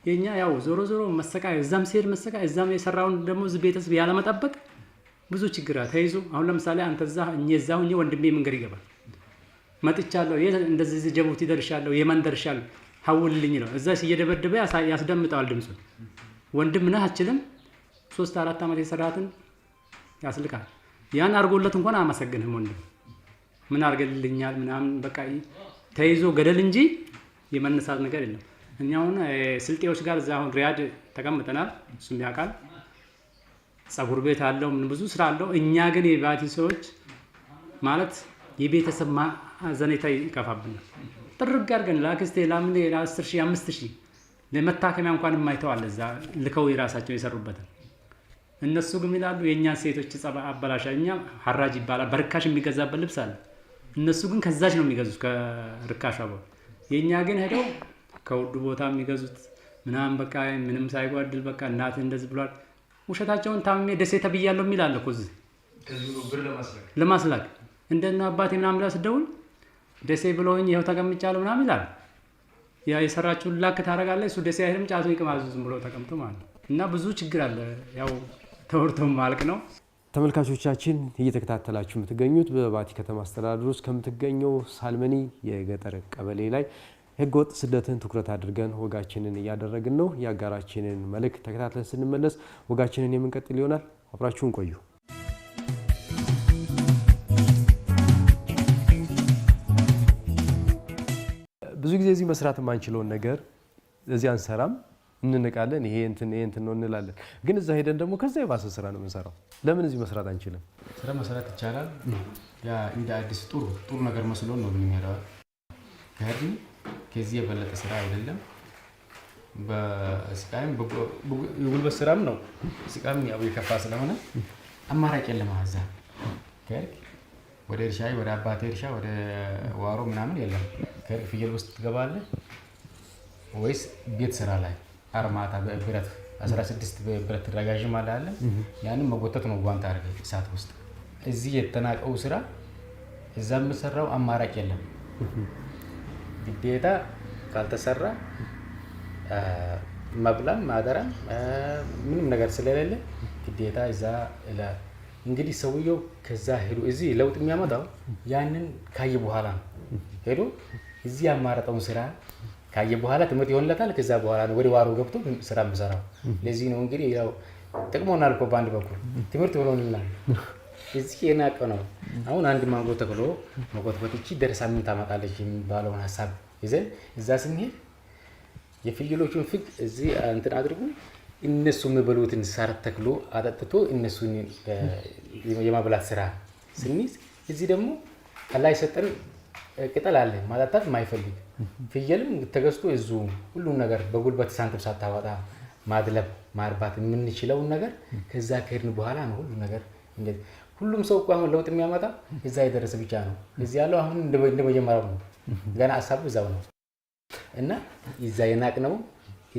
የኛ ያው ዞሮ መሰቃይ እዛም ሲሄድ መሰቃይ እዛም የሰራውን ደግሞ እዚህ ቤተሰብ ያለመጠበቅ ብዙ ችግር ተይዞ አሁን ለምሳሌ አንተ እዛው ወንድሜ መንገድ ይገባል መጥቻለሁ እንደዚህ ጅቡቲ ደርሻለሁ የመን ደርሻለሁ ሀውልልኝ ነው እዛ እየደበደበ ያስደምጣል ድምፁ። ወንድም ነህ አችልም 3-4 ዓመት የሰራትን ያስልካል። ያን አድርጎለት እንኳን አመሰግንህም ወንድም ምን አድርገልኛል ምናምን በቃ ተይዞ ገደል እንጂ የመነሳት ነገር የለም። እኛ አሁን ስልጤዎች ጋር እዛ አሁን ሪያድ ተቀምጠናል። እሱም ያውቃል። ጸጉር ቤት አለው ምን ብዙ ስራ አለው። እኛ ግን የባቲ ሰዎች ማለት የቤተሰብ ማዘኔታ ይከፋብናል። ጥርግ አድርገን ለአክስቴ ለምን ለ10 ሺህ 5 ሺህ ለመታከሚያ እንኳን የማይተው አለ እዛ ልከው የራሳቸው የሰሩበትን። እነሱ ግን ይላሉ የእኛን ሴቶች ጸባ አበላሻ። እኛ ሐራጅ ይባላል በርካሽ የሚገዛበት ልብስ አለ። እነሱ ግን ከዛች ነው የሚገዙት ከርካሽ አበባ። የእኛ ግን ሄደው ከውዱ ቦታ የሚገዙት ምናምን በቃ ምንም ሳይጓድል በቃ እናት እንደዚህ ብሏል። ውሸታቸውን ታምሜ ደሴ ተብያለሁ የሚል አለ እኮ እዚህ ለማስላክ እንደና አባቴ ምናምን ብላ ስደውል ደሴ ብለውኝ ይኸው ተቀምጫለሁ ምናምን ይላል። ያ የሰራችውን ላክ ታደርጋለህ። እሱ ደሴ አይደለም ጫቱ ይቅማዙ ዝም ብሎ ተቀምጦ ማለት ነው። እና ብዙ ችግር አለ። ያው ተወርቶ ማልቅ ነው። ተመልካቾቻችን እየተከታተላችሁ የምትገኙት በባቲ ከተማ አስተዳደር ውስጥ ከምትገኘው ሳልመኒ የገጠር ቀበሌ ላይ ህገወጥ ስደትን ትኩረት አድርገን ወጋችንን እያደረግን ነው። የአጋራችንን መልእክት ተከታትለን ስንመለስ ወጋችንን የምንቀጥል ይሆናል። አብራችሁን ቆዩ። ብዙ ጊዜ እዚህ መስራት የማንችለውን ነገር እዚህ አንሰራም፣ እንንቃለን። ይሄ እንትን ነው እንላለን። ግን እዛ ሄደን ደግሞ ከዛ የባሰ ስራ ነው የምንሰራው። ለምን እዚህ መስራት አንችልም? ስራ መስራት ይቻላል። ያ እንደ አዲስ ጥሩ ነገር መስሎ ነው የምንሄደው። ከሄድን ከዚህ የበለጠ ስራ አይደለም። በስቃይም የጉልበት ስራም ነው። ስቃይም ያው የከፋ ስለሆነ አማራጭ የለም። አዛ ከሄድክ ወደ እርሻ ወደ አባቴ እርሻ ወደ ዋሮ ምናምን የለም። ከሄድክ ፍየል ውስጥ ትገባለህ ወይስ ቤት ስራ ላይ አርማታ በብረት 16 በብረት ረጋዥም አለ። ያንን መጎተት ነው ጓንት አድርገህ እሳት ውስጥ። እዚህ የተናቀው ስራ እዛ የምሰራው አማራጭ የለም። ግዴታ ካልተሰራ መብላም ማደራም ምንም ነገር ስለሌለ ግዴታ እዛ እንግዲህ ሰውየው ከዛ ሄዶ እዚህ ለውጥ የሚያመጣው ያንን ካየ በኋላ ነው። ሄዶ እዚህ ያማረጠውን ስራ ካየ በኋላ ትምህርት ይሆንለታል። ከዛ በኋላ ነው ወደ ዋሮ ገብቶ ስራ የምሰራው። ለዚህ ነው እንግዲህ ያው ጥቅሞናል እኮ በአንድ በኩል ትምህርት ሆኖልናል። እዚህ የናቀ ነው። አሁን አንድ ማንጎ ተክሎ መኮትኮት እቺ ደረሳ ምን ታመጣለች የሚባለውን ሀሳብ ይዘን እዛ ስንሄድ የፍየሎቹን ፍግ እዚህ እንትን አድርጉ እነሱ የሚበሉትን ሳር ተክሎ አጠጥቶ እነሱን የማብላት ስራ ስንይዝ እዚህ ደግሞ አላህ የሰጠን ቅጠል አለ ማጣጣት የማይፈልግ ፍየልም ተገዝቶ እዚሁ ሁሉን ነገር በጉልበት ሳንቲም ሳታወጣ ማድለብ ማርባት የምንችለውን ነገር ከዛ ከሄድን በኋላ ነው ሁሉ ነገር እንደዚህ። ሁሉም ሰው እኮ አሁን ለውጥ የሚያመጣ እዛ የደረሰ ብቻ ነው። እዚህ ያለው አሁን እንደመጀመሪያው ነው። ገና ሀሳቡ እዛው ነው እና እዛ የናቅነው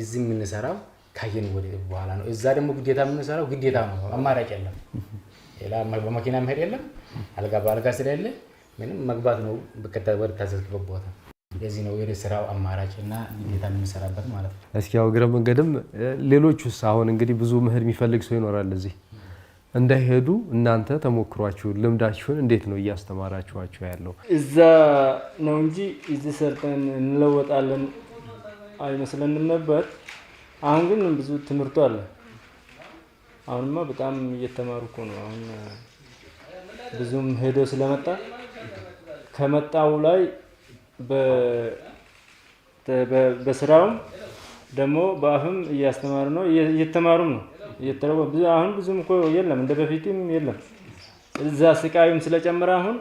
እዚህ የምንሰራው ካየን ወደ በኋላ ነው። እዛ ደግሞ ግዴታ የምንሰራው ግዴታ ነው። አማራጭ የለም። ሌላ በመኪና መሄድ የለም። አልጋ በአልጋ ስለሌለ ምንም መግባት ነው ወደ ታዘዝክበት ቦታ። ለዚህ ነው ወደ ስራው አማራጭ እና ግዴታ የምንሰራበት ማለት ነው። እስኪ ያው እግረ መንገድም ሌሎቹስ አሁን እንግዲህ ብዙ መሄድ የሚፈልግ ሰው ይኖራል። እዚህ እንዳይሄዱ እናንተ ተሞክሯችሁን ልምዳችሁን እንዴት ነው እያስተማራችኋቸው ያለው? እዛ ነው እንጂ እዚህ ሰርተን እንለወጣለን አይመስለንም ነበር። አሁን ግን ብዙ ትምህርቱ አለ። አሁንማ በጣም እየተማሩ እኮ ነው። አሁን ብዙም ሄዶ ስለመጣ ከመጣው ላይ በስራውም ደግሞ በአፍም እያስተማሩ ነው፣ እየተማሩም ነው። አሁን ብዙም እኮ የለም እንደ በፊትም የለም። እዛ ስቃዩም ስለጨመረ አሁን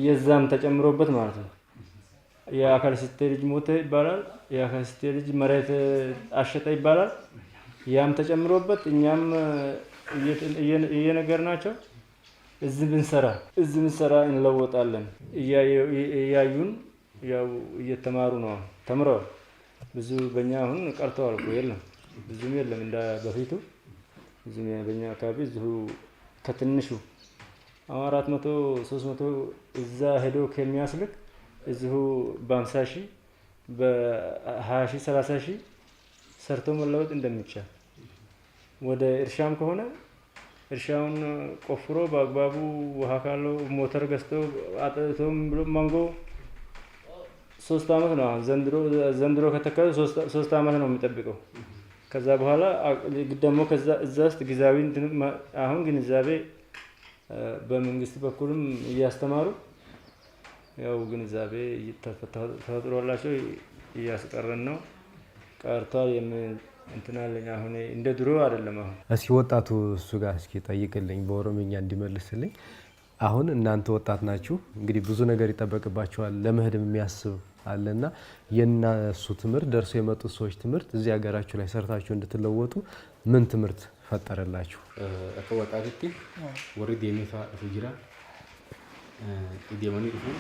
የዛም ተጨምሮበት ማለት ነው። የአካል ስቴ ልጅ ሞተ ይባላል፣ የአካል ስቴ ልጅ መሬት አሸጠ ይባላል። ያም ተጨምሮበት እኛም እየነገርናቸው እዚህ ብንሰራ እንለወጣለን እያዩን ያው እየተማሩ ነው። ተምረዋል። ብዙ በእኛ አሁን ቀርተዋል እኮ የለም ብዙም የለም እንደ በፊቱ። ብዙም በእኛ አካባቢ እዚሁ ከትንሹ 400 300 እዛ ሄዶ ከሚያስልክ እዚሁ በ50 ሺህ በ20 ሺህ 30 ሺህ ሰርቶ መለወጥ እንደሚቻል። ወደ እርሻም ከሆነ እርሻውን ቆፍሮ በአግባቡ ውሃ ካለው ሞተር ገዝቶ አጠጥቶ ማንጎ 3 አመት ነው። ዘንድሮ ከተከለ 3 አመት ነው የሚጠብቀው። ከዛ በኋላ ደግሞ እዛ ውስጥ ግዛዊ አሁን ግንዛቤ በመንግስት በኩልም እያስተማሩ ያው ግንዛቤ ተፈጥሮላቸው እያስቀረን ነው። ቀርቷል እንትናለኝ አሁን እንደ ድሮ አይደለም። አሁን እስኪ ወጣቱ እሱ ጋር እስኪ ጠይቅልኝ በኦሮምኛ እንዲመልስልኝ። አሁን እናንተ ወጣት ናችሁ እንግዲህ ብዙ ነገር ይጠበቅባችኋል። ለመሄድም የሚያስብ አለና የእናሱ ትምህርት ደርሶ የመጡት ሰዎች ትምህርት እዚህ ሀገራችሁ ላይ ሰርታችሁ እንድትለወጡ ምን ትምህርት ፈጠረላችሁ? akka waqaatitti warri deemeefaa dhufu jira. Deemanii dhufu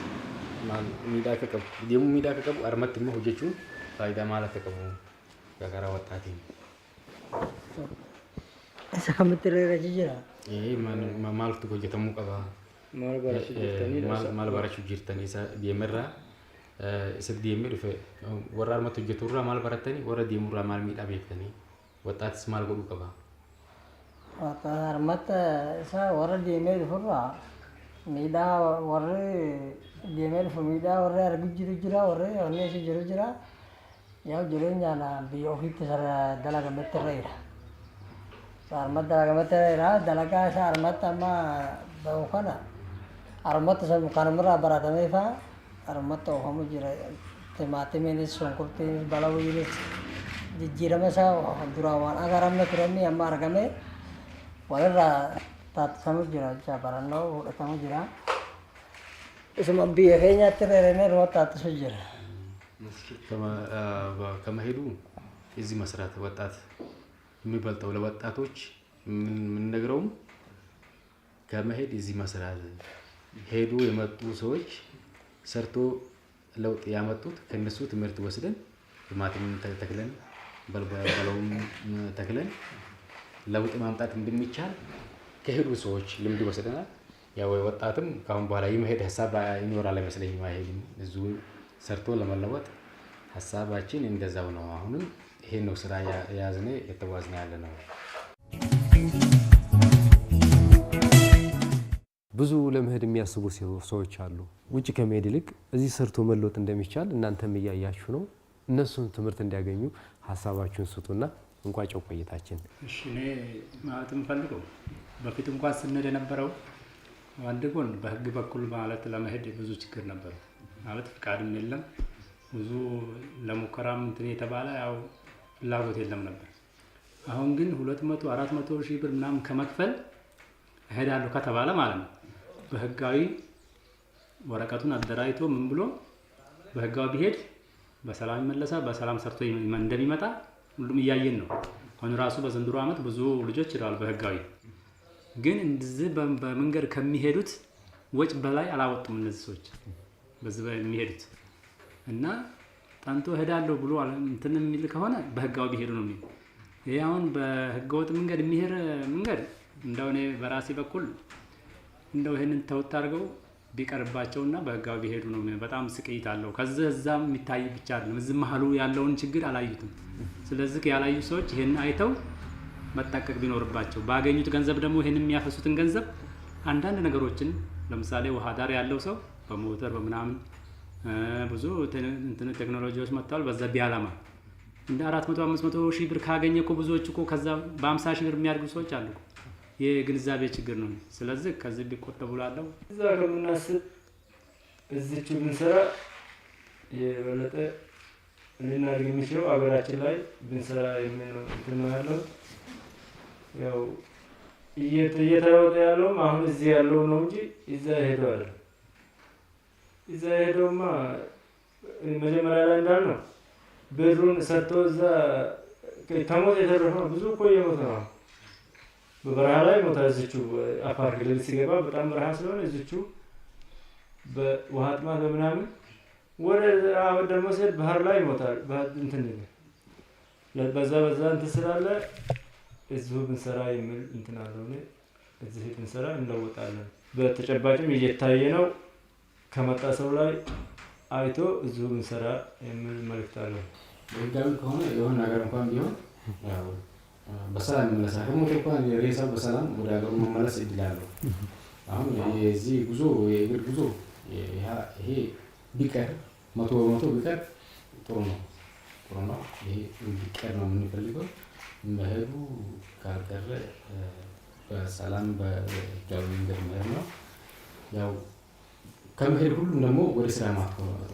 maal miidhaa akka qabu deemuu miidhaa akka qabu armatti immoo hojjechuun faayidaa maal akka qabu karaa waqaatiin. Isa kamitti reerachi jira? Maaltu hojjetamuu qaba? Maal barachuu jirtanii isa deemerraa isa deemee dhufe warra armatti hojjeturraa maal baratanii warra deemurraa maal miidhaa beektanii waqaatis maal godhuu qaba? Armata isa warra deemee dhufurraa miidhaa warri deemee dhufu miidhaa warri argu jiru jira warri onneessi jiru jira. Yaa jireenyaan biyya ofiitti dalagametti irra armata dalagametti irra dalagaa isaa armata amma ba'u kana armata kanummaa baratamee faa armata oofamu jira. Timaatimiinis shunkurtiinis balawwiinis jijjiirama isaa duraan waan agaramne turanii amma argame walirraa taasifamu jira jecha barannoo fudhatamu jira. Isuma biyya keenyaatti reeranii irra taasisu jira. ከመሄዱ እዚህ መስራት ወጣት የሚበልጠው ለወጣቶች የምንነግረውም ከመሄድ እዚህ መስራት ሄዱ የመጡ ሰዎች ሰርቶ ለውጥ ያመጡት ከነሱ ትምህርት ወስደን ቲማቲም ተክለን በልበለውም ተክለን ለውጥ ማምጣት እንደሚቻል ከሄዱ ሰዎች ልምድ ወስደናል። ያው ወጣትም ካሁን በኋላ የመሄድ ሀሳብ ይኖራል አይመስለኝም። አይሄድም እዚሁ ሰርቶ ለመለወጥ ሀሳባችን እንደዛው ነው። አሁንም ይሄን ነው ስራ ያዝነ የተዋዝነ ያለ ነው። ብዙ ለመሄድ የሚያስቡ ሰዎች አሉ። ውጭ ከመሄድ ይልቅ እዚህ ሰርቶ መለወጥ እንደሚቻል እናንተም እያያችሁ ነው። እነሱን ትምህርት እንዲያገኙ ሀሳባችሁን ስጡና እንቋጨው ቆይታችን። እሺ እኔ ማለት የምፈልገው በፊት እንኳን ስንሄድ የነበረው አንድ ጎን በህግ በኩል ማለት ለመሄድ ብዙ ችግር ነበር። ማለት ፍቃድም የለም ብዙ ለሙከራም እንትን የተባለ ያው ፍላጎት የለም ነበር። አሁን ግን 200-400 ሺህ ብር ምናምን ከመክፈል እሄዳለሁ ከተባለ ማለት ነው በህጋዊ ወረቀቱን አደራጅቶ ምን ብሎ በህጋዊ ቢሄድ በሰላም ይመለሳል። በሰላም ሰርቶ እንደሚመጣ ሁሉም እያየን ነው። አሁን ራሱ በዘንድሮ ዓመት ብዙ ልጆች ይራሉ በህጋዊ ግን እንደዚህ በመንገድ ከሚሄዱት ወጭ በላይ አላወጡም እነዚህ ሰዎች በዚህ የሚሄዱት እና ታንቶ ሄዳለሁ ብሎ እንትን የሚል ከሆነ በህጋዊ ቢሄዱ ነው የሚል። ይሄ አሁን በህገወጥ መንገድ የሚሄድ መንገድ እንደው እኔ በራሴ በኩል እንደው ይሄንን ተውት አድርገው ቢቀርባቸውና በህጋዊ ቢሄዱ ነው። በጣም ስቅይት አለው። ከዚህ እዛም የሚታይ ብቻ አይደለም እዚህ መሀሉ ያለውን ችግር አላዩትም። ስለዚህ ያላዩ ሰዎች ይሄን አይተው መጠቀቅ ቢኖርባቸው ባገኙት ገንዘብ ደግሞ ይሄን የሚያፈሱትን ገንዘብ አንዳንድ ነገሮችን ለምሳሌ ውሃ ዳር ያለው ሰው በሞተር በምናምን ብዙ ቴክኖሎጂዎች መጥተዋል። በዛ ቢያለማ እንደ 400-500 ሺህ ብር ካገኘ እኮ ብዙዎች እኮ ከዛ በ50 ሺህ ብር የሚያድጉ ሰዎች አሉ። የግንዛቤ ችግር ነው። ስለዚህ ከዚህ ቢቆጠቡ ላለው እዛ ከምናስብ እዚች ብንሰራ የበለጠ ልናድግ የሚችለው አገራችን ላይ ብንሰራ የሚል ነው ያለው። ያው እየተለወጠ ያለውም አሁን እዚህ ያለው ነው እንጂ እዛ ሄደው አይደለም። እዛ ሄደውማ መጀመሪያ ላይ እንዳልነው ብሩን ሰርቶ እዛ ከሞት የተረፈው ብዙ እኮ እየሞተ ነው። በበረሃ ላይ ሞታ እዚቹ አፋር ክልል ሲገባ በጣም በረሃ ስለሆነ እዚቹ በውሃ ጥማት በምናምን ወደ ደግሞ ሲሄድ ባህር ላይ ይሞታል። እንትን በዛ እንትን ስላለ እዚሁ ብንሰራ የሚል እንትን አለው። እዚህ ብንሰራ እንለውጣለን። በተጨባጭም እየታየ ነው። ከመጣ ሰው ላይ አይቶ እዚሁ ብንሰራ የሚል መልእክት አለው። ህጋዊ ከሆነ የሆነ ነገር እንኳን ቢሆን ያው በሰላም ይመለሳል። ከሞት እንኳን ሬሳው በሰላም ወደ ሀገሩ መመለስ እድል አለው። አሁን የዚህ ጉዞ የእግር ጉዞ ይሄ ቢቀር 100% ቢቀር ጥሩ ነው። ይሄ ቢቀር ነው የምንፈልገው። መሄዱ ካልቀረ በሰላም በህጋዊ መንገድ መሄድ ነው። ያው ከመሄድ ሁሉም ደግሞ ወደ ስራ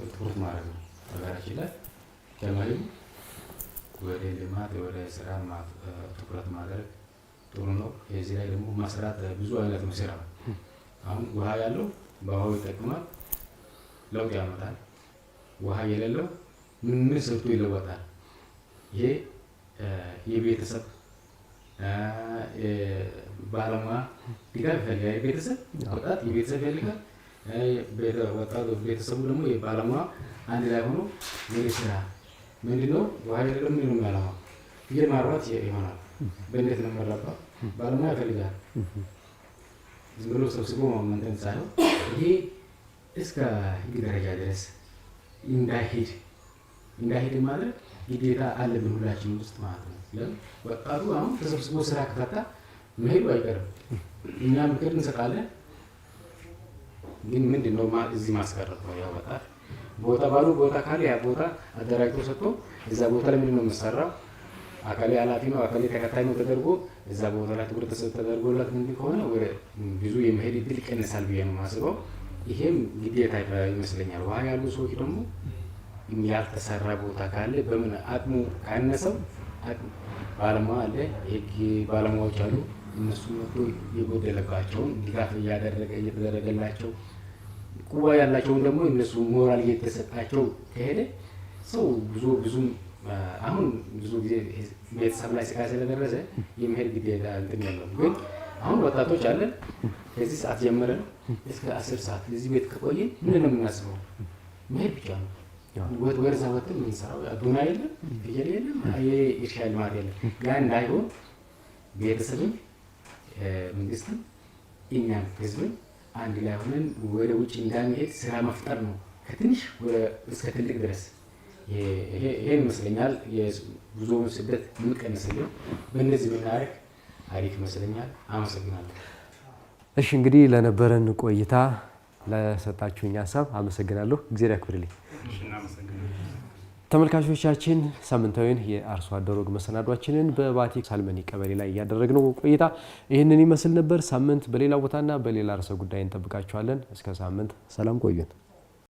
ትኩረት ማድረግ ነው። ሀገራችን ላይ ከመሄድ ወደ ልማት ወደ ስራ ትኩረት ማድረግ ጥሩ ነው። የዚህ ላይ ደግሞ መስራት ብዙ አይነት ነው ስራ። አሁን ውሃ ያለው በውሃው ይጠቅማል፣ ለውጥ ያመጣል። ውሃ የሌለው ምን ሰርቶ ይለወጣል? ይሄ የቤተሰብ ባለሙያ ድጋፍ ይፈልጋል። የቤተሰብ ወጣት የቤተሰብ ይፈልጋል። ወጣቱ ቤተሰቡ ደግሞ የባለሙያ አንድ ላይ ሆኖ ወደ ስራ ምንድነው ውሃ የሌለው ምን ነው የሚያለማው? ፍየል ማርባት ይሆናል። በእንዴት ነው የሚረባው? ባለሙያ ይፈልጋል። ዝም ብሎ ሰብስቦ ማመንተን ሳይሆን ይሄ እስከ ህግ ደረጃ ድረስ እንዳይሄድ ማለት ግዴታ አለብን ሁላችን ውስጥ ማለት ነው። ለምን ወጣቱ አሁን ተሰብስቦ ስራ ከፈታ መሄዱ አይቀርም። እኛ ምክር እንሰጣለን፣ ግን ምንድነው እዚህ ማስቀረት ነው። ያው ወጣት ቦታ ባሉ ቦታ ካለ ያ ቦታ አደራጅቶ ሰጥቶ እዛ ቦታ ላይ ምንድነው የሚሰራው? አካሌ ኃላፊ ነው አካሌ ተከታይ ነው ተደርጎ እዛ ቦታ ላይ ትኩረት ተደርጎለት ምን ከሆነ ወደ ብዙ የመሄድ እድል ይቀንሳል ብዬ ነው የማስበው። ይሄም ግዴታ ይመስለኛል። ውሃ ያሉ ሰዎች ደግሞ ያልተሰራ ቦታ ካለ በምን አቅሙ ካነሰው ባለሙያ አለ፣ የህግ ባለሙያዎች አሉ። እነሱ መጥቶ የጎደለባቸውን ድጋፍ እየተደረገላቸው ቁዋ ያላቸውን ደግሞ እነሱ ሞራል እየተሰጣቸው ከሄደ ሰው ብዙም አሁን ብዙ ጊዜ ቤተሰብ ላይ ስቃይ ስለደረሰ የመሄድ ግዴታ እንትን ያለው ግን አሁን ወጣቶች አለን ከዚህ ሰዓት ጀምረን እስከ 10 ሰዓት እዚህ ቤት ከቆየን ምንድን ነው የምናስበው? መሄድ ብቻ ነው። ወደዛ ወጥተን የምንሰራው ቡና የለም፣ ፍየል የለም፣ የእርሻ ልማት የለም። ያ እንዳይሆን ቤተሰብን፣ መንግስትም፣ እኛም ህዝብን አንድ ላይ ሆነን ወደ ውጭ እንዳንሄድ ስራ መፍጠር ነው ከትንሽ እስከ ትልቅ ድረስ። ይሄን ይመስለኛል የጉዞውን ስደት የምንቀንስልን በእነዚህ ብናደርግ አሪፍ ይመስለኛል። አመሰግናለሁ። እሺ እንግዲህ ለነበረን ቆይታ ለሰጣችሁኝ ሀሳብ አመሰግናለሁ። እግዚአብሔር ያክብርልኝ። ተመልካቾቻችን ሳምንታዊን የአርሶ አደር ወግ መሰናዷችንን በባቲ ሳልመኒ ቀበሌ ላይ ያደረግነው ቆይታ ይህንን ይመስል ነበር። ሳምንት በሌላ ቦታና በሌላ ርዕሰ ጉዳይ እንጠብቃችኋለን። እስከ ሳምንት ሰላም ቆዩን።